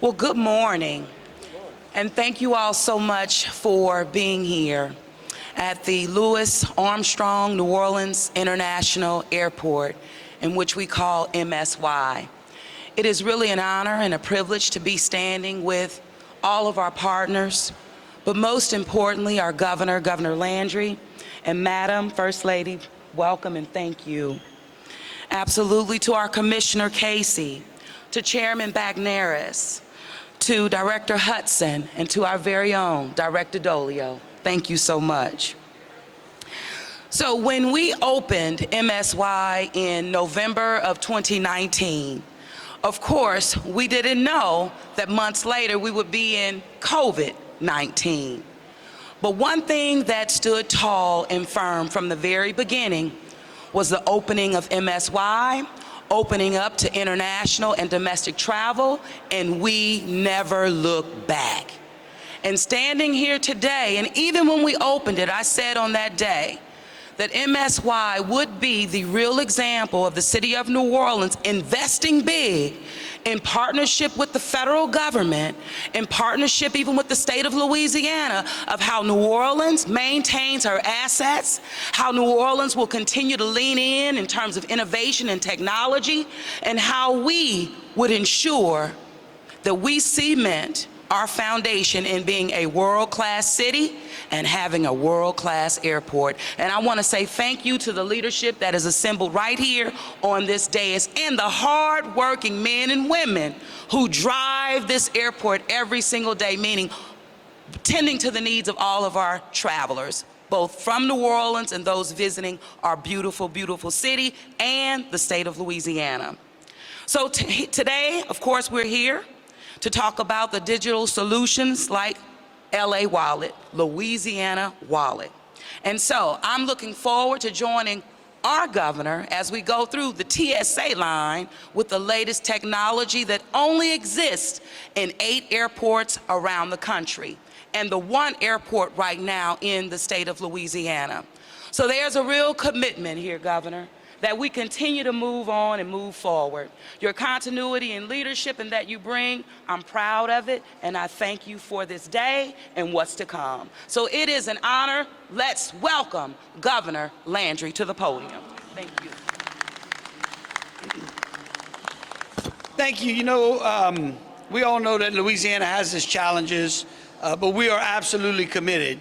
Well, good morning, and thank you all so much for being here at the Louis Armstrong New Orleans International Airport, in which we call MSY. It is really an honor and a privilege to be standing with all of our partners, but most importantly, our governor, Governor Landry, and Madam First Lady, welcome and thank you. Absolutely, to our Commissioner Casey, to Chairman Bagneris, to Director Hudson, and to our very own Director Dolio. Thank you so much. So when we opened MSY in November of 2019, of course, we didn't know that months later we would be in COVID-19. But one thing that stood tall and firm from the very beginning was the opening of MSY, opening up to international and domestic travel, and we never looked back. And standing here today, and even when we opened it, I said on that day that MSY would be the real example of the city of New Orleans investing big in partnership with the federal government, in partnership even with the state of Louisiana, of how New Orleans maintains her assets, how New Orleans will continue to lean in terms of innovation and technology, and how we would ensure that we cement our foundation in being a world-class city and having a world-class airport. And I want to say thank you to the leadership that is assembled right here on this dais and the hard-working men and women who drive this airport every single day, meaning tending to the needs of all of our travelers, both from New Orleans and those visiting our beautiful, beautiful city and the state of Louisiana. So today, of course, we're here to talk about the digital solutions like LA Wallet, Louisiana Wallet. And so I'm looking forward to joining our governor as we go through the TSA line with the latest technology that only exists in 8 airports around the country, and the 1 airport right now in the state of Louisiana. So there's a real commitment here, Governor, that we continue to move on and move forward. Your continuity and leadership and that you bring, I'm proud of it, and I thank you for this day and what's to come. So it is an honor. Let's welcome Governor Landry to the podium. Thank you. Thank you. You know, we all know that Louisiana has its challenges, but we are absolutely committed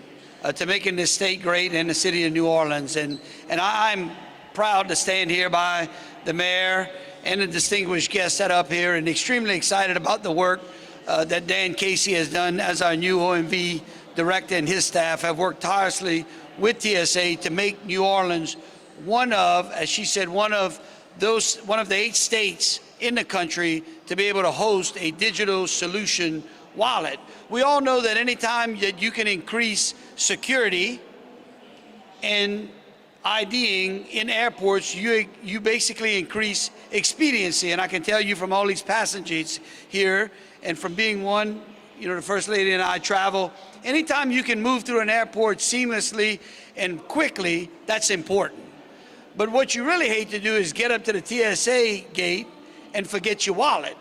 to making this state great and the city of New Orleans. And I'm proud to stand here by the mayor and the distinguished guests set up here, and extremely excited about the work that Dan Casey has done as our new OMV director, and his staff have worked tirelessly with TSA to make New Orleans one of, as she said, one of the 8 states in the country to be able to host a digital solution wallet. We all know that anytime that you can increase security and IDing in airports, you basically increase expediency. And I can tell you from all these passengers here, and from being one, you know, the First Lady and I travel, anytime you can move through an airport seamlessly and quickly, that's important. But what you really hate to do is get up to the TSA gate and forget your wallet.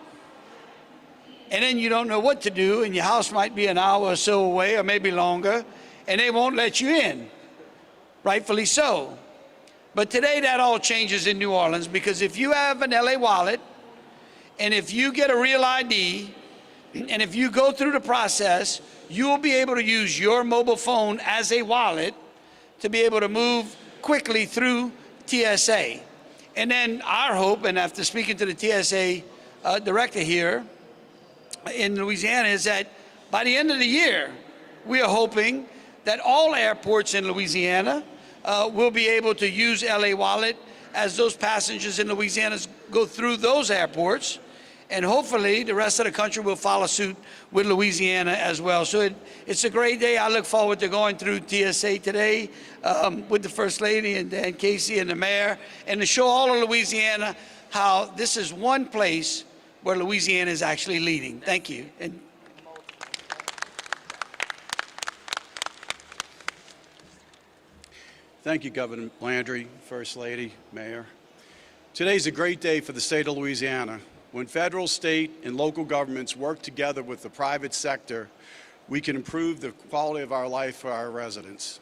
And then you don't know what to do, and your house might be an hour or so away, or maybe longer, and they won't let you in. Rightfully so. But today that all changes in New Orleans, because if you have an LA wallet, and if you get a real ID, and if you go through the process, you will be able to use your mobile phone as a wallet to be able to move quickly through TSA. And then our hope, and after speaking to the TSA director here in Louisiana, is that by the end of the year, we are hoping that all airports in Louisiana will be able to use LA Wallet as those passengers in Louisiana go through those airports, and hopefully the rest of the country will follow suit with Louisiana as well. So it's a great day. I look forward to going through TSA today with the First Lady and Dan Casey and the mayor, and to show all of Louisiana how this is one place where Louisiana is actually leading. Thank you. And Thank you, Governor Landry, First Lady, Mayor. Today's a great day for the state of Louisiana. When federal, state, and local governments work together with the private sector, we can improve the quality of our life for our residents.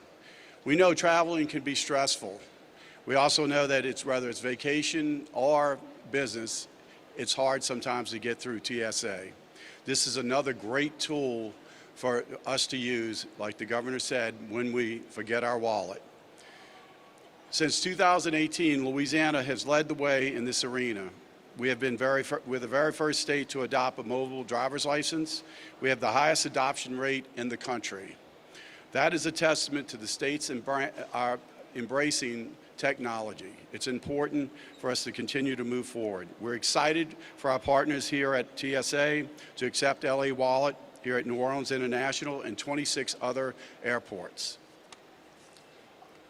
We know traveling can be stressful. We also know that whether it's vacation or business, it's hard sometimes to get through TSA. This is another great tool for us to use, like the governor said, when we forget our wallet. Since 2018, Louisiana has led the way in this arena. We have been we're the very first state to adopt a mobile driver's license. We have the highest adoption rate in the country. That is a testament to the states are embracing technology. It's important for us to continue to move forward. We're excited for our partners here at TSA to accept LA Wallet here at New Orleans International and 26 other airports.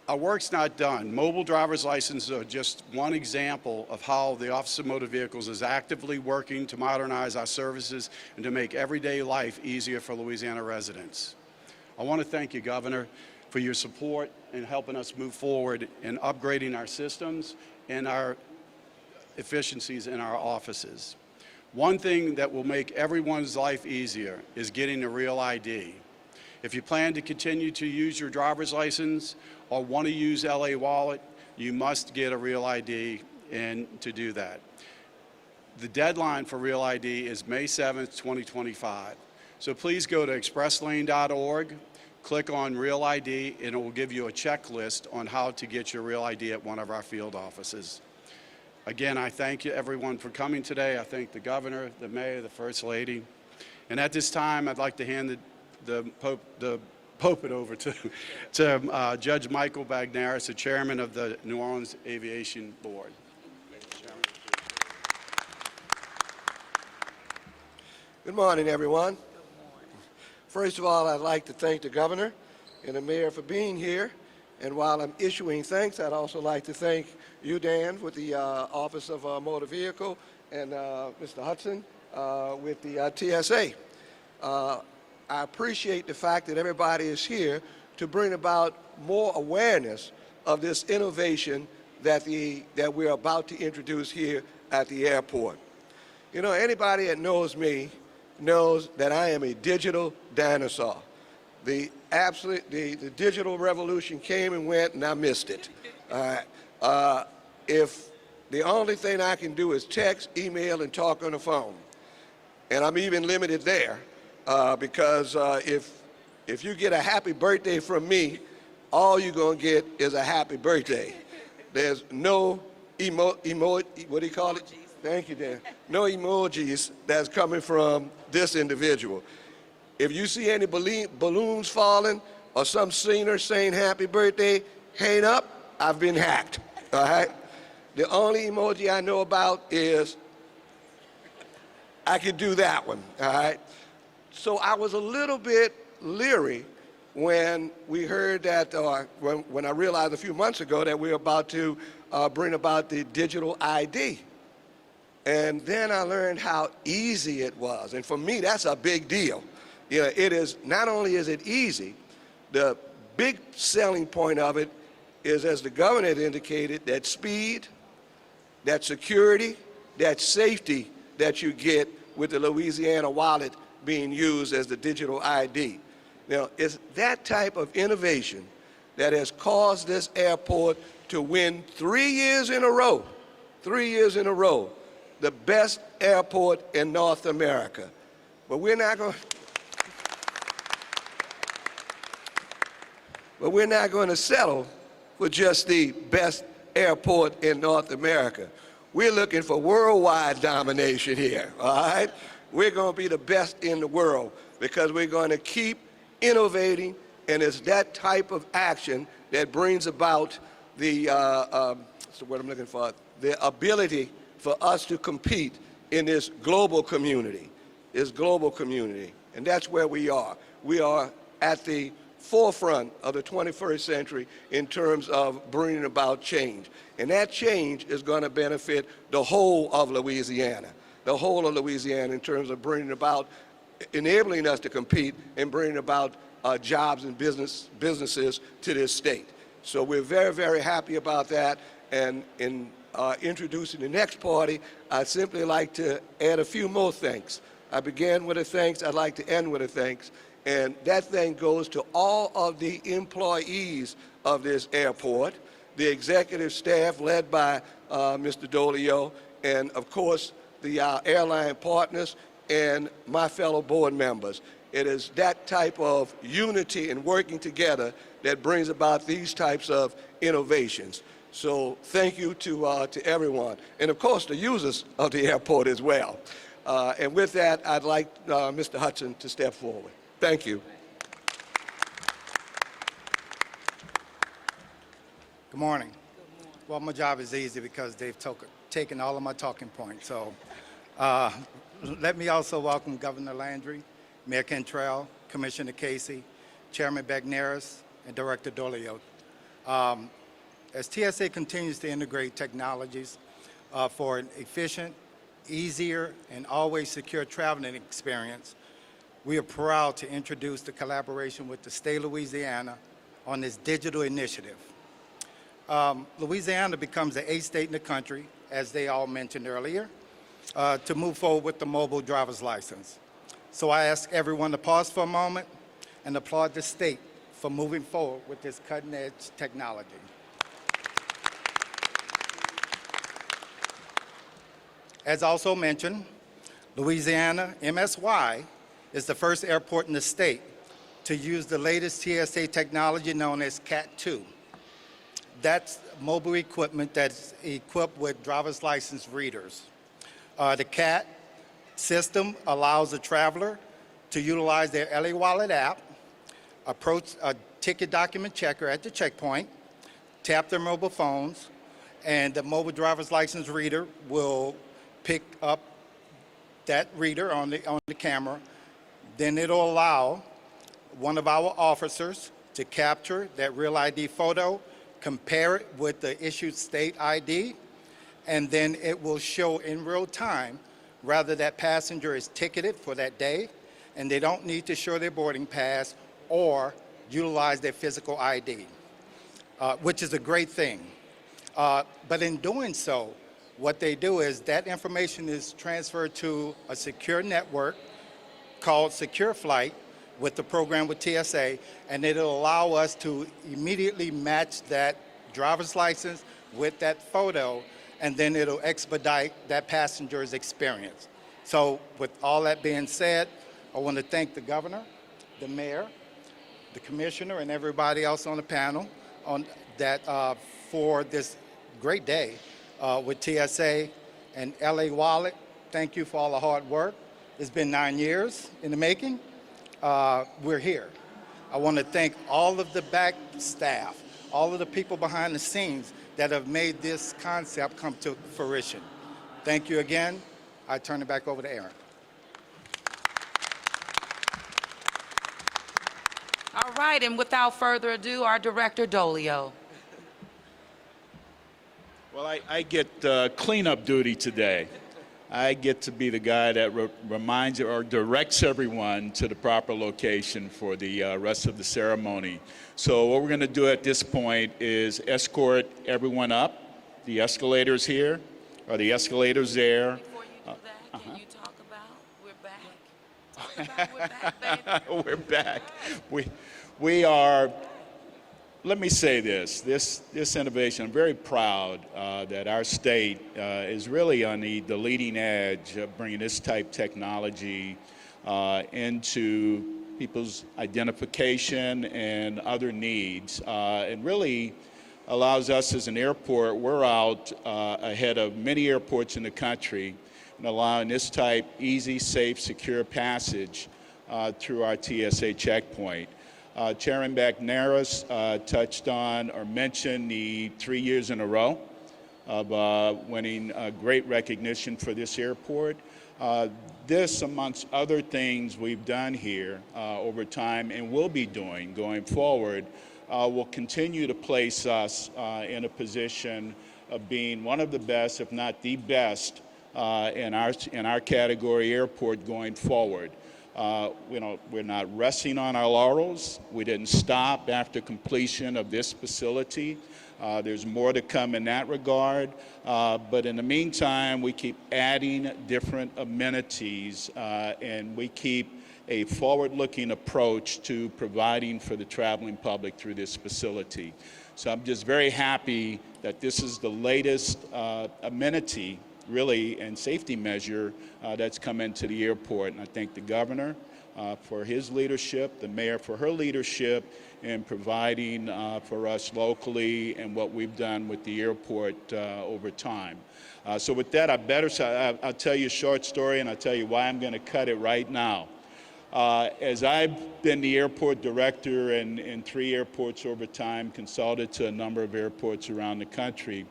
Our work's not done. Mobile driver's licenses are just one example of how the Office of Motor Vehicles is actively working to modernize our services and to make everyday life easier for Louisiana residents. I want to thank you, Governor, for your support in helping us move forward in upgrading our systems and our efficiencies in our offices. One thing that will make everyone's life easier is getting a real ID. If you plan to continue to use your driver's license or want to use LA Wallet, you must get a real ID, and to do that. The deadline for real ID is May 7th, 2025. So please go to expresslane.org, click on Real ID, and it will give you a checklist on how to get your Real ID at one of our field offices. Again, I thank you everyone for coming today. I thank the governor, the mayor, the first lady. And at this time, I'd like to hand the pulpit over to Judge Michael Bagnaris, the chairman of the New Orleans Aviation Board. Good morning, everyone. First of all, I'd like to thank the governor and the mayor for being here. And while I'm issuing thanks, I'd also like to thank you, Dan, with the Office of Motor Vehicle, and Mr. Hudson with the TSA. I appreciate the fact that everybody is here to bring about more awareness of this innovation that we're about to introduce here at the airport. You know, anybody that knows me knows that I am a digital dinosaur. The digital revolution came and went, and I missed it. If the only thing I can do is text, email, and talk on the phone, and I'm even limited there, because if you get a happy birthday from me, all you're gonna get is a happy birthday. There's no what do you call it? Thank you, Dan. No emojis that's coming from this individual. If you see any balloons falling or some singer saying happy birthday, hang up, I've been hacked, all right? The only emoji I know about is, I could do that one, all right? So I was a little bit leery when we heard that, when I realized a few months ago that we were about to bring about the digital ID. And then I learned how easy it was. And for me, that's a big deal. You know, it is, not only is it easy, the big selling point of it is, as the governor had indicated, that speed, that security, that safety that you get with the Louisiana Wallet being used as the digital ID. Now, it's that type of innovation that has caused this airport to win 3 years in a row, the best airport in North America. But we're not going to settle for just the best airport in North America. We're looking for worldwide domination here, all right? We're going to be the best in the world because we're going to keep innovating, and it's that type of action that brings about the, what I'm looking for, the ability for us to compete in this global community, and that's where we are. We are at the forefront of the 21st century in terms of bringing about change. And that change is going to benefit the whole of Louisiana, in terms of bringing about, enabling us to compete and bringing about jobs and businesses to this state. So we're very, very happy about that. And in introducing the next party, I'd simply like to add a few more thanks. I began with a thanks. I'd like to end with a thanks. And that thank goes to all of the employees of this airport, the executive staff led by Mr. Dolio, and of course the airline partners and my fellow board members. It is that type of unity and working together that brings about these types of innovations. So thank you to everyone, and of course the users of the airport as well. And with that, I'd like Mr. Hudson to step forward. Thank you. Good morning. Well, my job is easy because they've taken all of my talking points. So let me also welcome Governor Landry, Mayor Cantrell, Commissioner Casey, Chairman Bagneris, and Director Dolio. As TSA continues to integrate technologies for an efficient, easier, and always secure traveling experience, we are proud to introduce the collaboration with the state of Louisiana on this digital initiative. Louisiana becomes the 8th state in the country, as they all mentioned earlier, to move forward with the mobile driver's license. So I ask everyone to pause for a moment and applaud the state for moving forward with this cutting-edge technology. As also mentioned, Louisiana MSY is the first airport in the state to use the latest TSA technology known as CAT-2. That's mobile equipment that's equipped with driver's license readers. The CAT system allows a traveler to utilize their LA Wallet app, approach a ticket document checker at the checkpoint, tap their mobile phones, and the mobile driver's license reader will pick up that reader on the camera. Then it'll allow one of our officers to capture that real ID photo, compare it with the issued state ID, and then it will show in real time whether that passenger is ticketed for that day and they don't need to show their boarding pass or utilize their physical ID, which is a great thing. But in doing so, what they do is that information is transferred to a secure network called Secure Flight with the program with TSA, and it'll allow us to immediately match that driver's license with that photo, and then it'll expedite that passenger's experience. So with all that being said, I want to thank the governor, the mayor, the commissioner, and everybody else on the panel on that for this great day with TSA and LA Wallet. Thank you for all the hard work. It's been 9 years in the making. We're here. I want to thank all of the back staff, all of the people behind the scenes that have made this concept come to fruition. Thank you again. I turn it back over to Aaron. All right, and without further ado, our Director Dolio. Well, I get cleanup duty today. I get to be the guy that reminds or directs everyone to the proper location for the rest of the ceremony. So what we're going to do at this point is escort everyone up. The escalator's here. Are the escalators there? Before you do that, can you talk about we're back? Talk about we're back, baby. We're back. We are. Let me say this innovation, I'm very proud that our state is really on the leading edge of bringing this type technology into people's identification and other needs. It really allows us as an airport, we're out ahead of many airports in the country and allowing this type easy, safe, secure passage through our TSA checkpoint. Chairman Bagneris touched on or mentioned the 3 years in a row of winning great recognition for this airport. This, amongst other things we've done here over time and will be doing going forward, will continue to place us in a position of being one of the best, if not the best, in our category airport going forward. We're not resting on our laurels. We didn't stop after completion of this facility. There's more to come in that regard. But in the meantime, we keep adding different amenities and we keep a forward-looking approach to providing for the traveling public through this facility. So I'm just very happy that this is the latest amenity, really, and safety measure that's come into the airport. And I thank the governor for his leadership, the mayor for her leadership in providing for us locally and what we've done with the airport over time. So with that, I'll tell you a short story and I'll tell you why I'm going to cut it right now. As I've been the airport director in 3 airports over time, consulted to a number of airports around the country,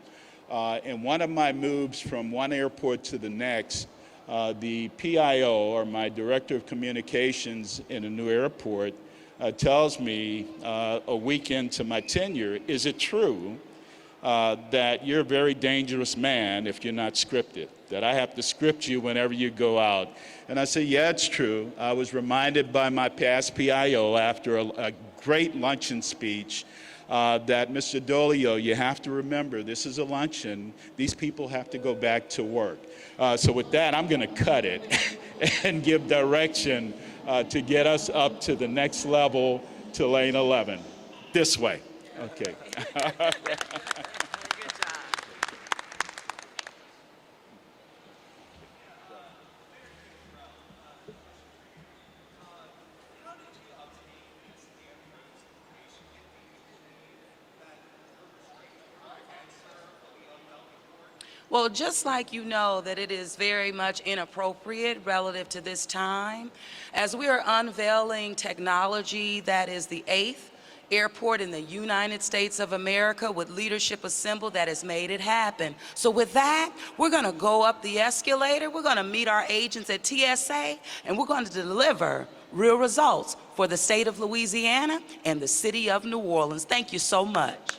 in one of my moves from one airport to the next, the PIO, or my director of communications in a new airport, tells me a week into my tenure, is it true that you're a very dangerous man if you're not scripted, that I have to script you whenever you go out? And I say, yeah, it's true. I was reminded by my past PIO after a great luncheon speech that, Mr. Dolio, you have to remember, this is a luncheon. These people have to go back to work. So with that, I'm going to cut it and give direction to get us up to the next level to lane 11. This way. Okay. Well, just like you know that it is very much inappropriate relative to this time, as we are unveiling technology that is the 8th airport in the United States of America with leadership assembled that has made it happen. So with that, we're going to go up the escalator, we're going to meet our agents at TSA, and we're going to deliver real results for the state of Louisiana and the city of New Orleans. Thank you so much.